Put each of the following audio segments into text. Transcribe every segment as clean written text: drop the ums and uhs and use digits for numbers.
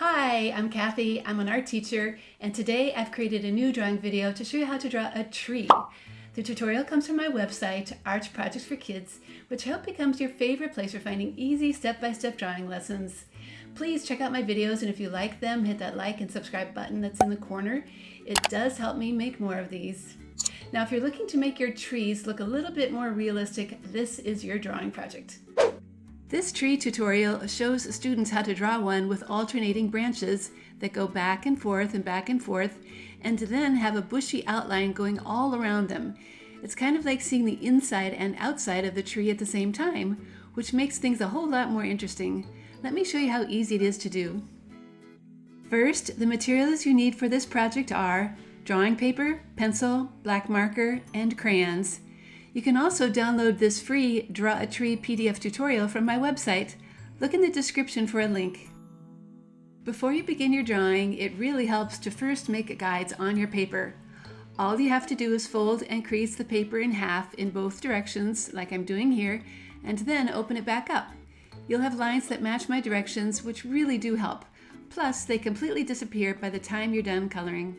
Hi, I'm Kathy. I'm an art teacher, and today I've created a new drawing video to show you how to draw a tree. The tutorial comes from my website, Art Projects for Kids, which I hope becomes your favorite place for finding easy step-by-step drawing lessons. Please check out my videos, and if you like them, hit that like and subscribe button that's in the corner. It does help me make more of these. Now, if you're looking to make your trees look a little bit more realistic, this is your drawing project. This tree tutorial shows students how to draw one with alternating branches that go back and forth, and then have a bushy outline going all around them. It's kind of like seeing the inside and outside of the tree at the same time, which makes things a whole lot more interesting. Let me show you how easy it is to do. First, the materials you need for this project are drawing paper, pencil, black marker, and crayons. You can also download this free Draw a Tree PDF tutorial from my website. Look in the description for a link. Before you begin your drawing, it really helps to first make guides on your paper. All you have to do is fold and crease the paper in half in both directions, like I'm doing here, and then open it back up. You'll have lines that match my directions, which really do help. Plus, they completely disappear by the time you're done coloring.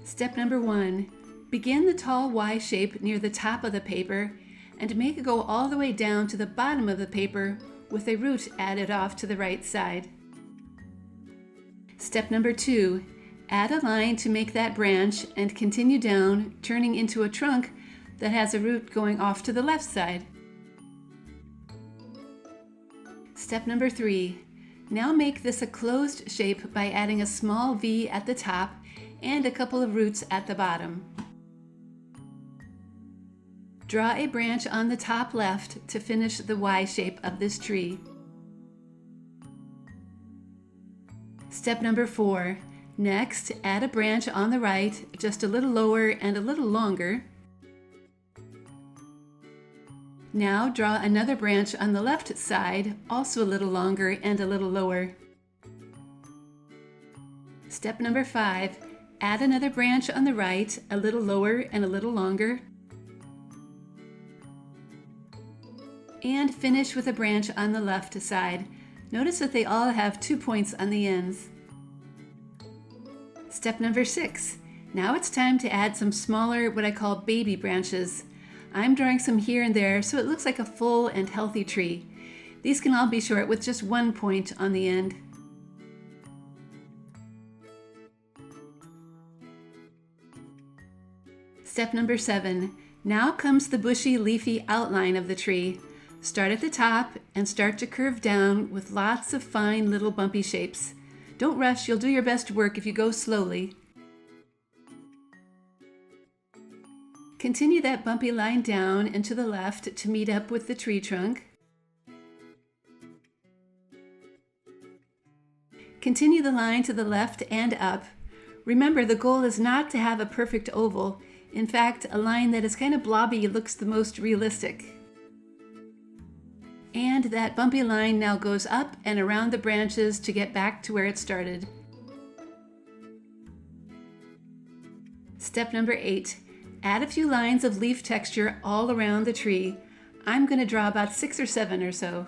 Step number 1. Begin the tall Y shape near the top of the paper and make it go all the way down to the bottom of the paper with a root added off to the right side. Step number 2. Add a line to make that branch and continue down, turning into a trunk that has a root going off to the left side. Step number 3. Now make this a closed shape by adding a small V at the top and a couple of roots at the bottom. Draw a branch on the top left to finish the Y shape of this tree. Step number 4. Next, add a branch on the right, just a little lower and a little longer. Now draw another branch on the left side, also a little longer and a little lower. Step number 5. Add another branch on the right, a little lower and a little longer. And finish with a branch on the left side. Notice that they all have 2 points on the ends. Step number 6. Now it's time to add some smaller, what I call baby branches. I'm drawing some here and there so it looks like a full and healthy tree. These can all be short with just 1 point on the end. Step number 7. Now comes the bushy, leafy outline of the tree. Start at the top and start to curve down with lots of fine little bumpy shapes. Don't rush, you'll do your best work if you go slowly. Continue that bumpy line down and to the left to meet up with the tree trunk. Continue the line to the left and up. Remember, the goal is not to have a perfect oval. In fact, a line that is kind of blobby looks the most realistic. And that bumpy line now goes up and around the branches to get back to where it started. Step number 8. Add a few lines of leaf texture all around the tree. I'm going to draw about 6 or 7 or so.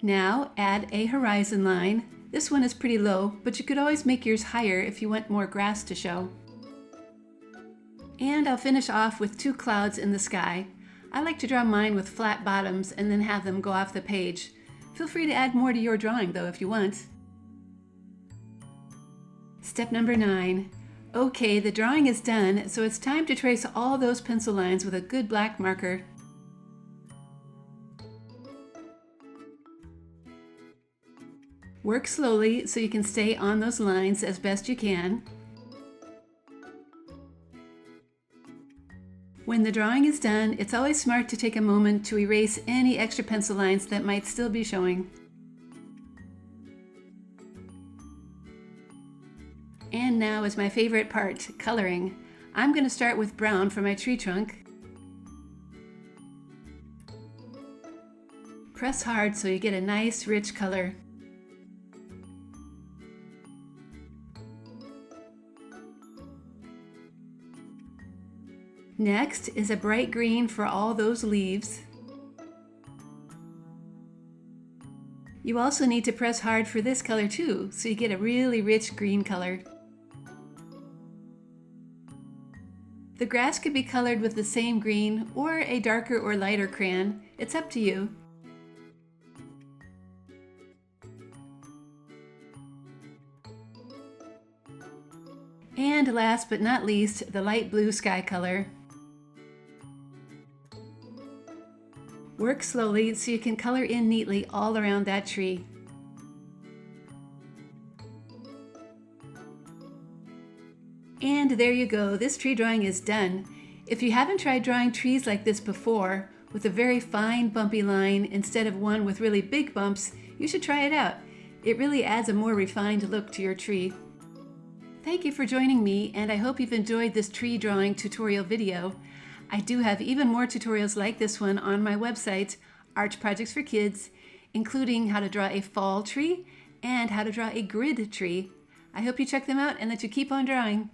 Now add a horizon line. This one is pretty low, but you could always make yours higher if you want more grass to show. And I'll finish off with 2 clouds in the sky. I like to draw mine with flat bottoms and then have them go off the page. Feel free to add more to your drawing though if you want. Step number 9. Okay, the drawing is done, so it's time to trace all those pencil lines with a good black marker. Work slowly so you can stay on those lines as best you can. When the drawing is done, it's always smart to take a moment to erase any extra pencil lines that might still be showing. And now is my favorite part, coloring. I'm going to start with brown for my tree trunk. Press hard so you get a nice rich color. Next is a bright green for all those leaves. You also need to press hard for this color too, so you get a really rich green color. The grass could be colored with the same green or a darker or lighter crayon. It's up to you. And last but not least, the light blue sky color. Work slowly so you can color in neatly all around that tree. And there you go, this tree drawing is done. If you haven't tried drawing trees like this before, with a very fine bumpy line instead of one with really big bumps, you should try it out. It really adds a more refined look to your tree. Thank you for joining me, and I hope you've enjoyed this tree drawing tutorial video. I do have even more tutorials like this one on my website, Arch Projects for Kids, including how to draw a fall tree and how to draw a grid tree. I hope you check them out and that you keep on drawing.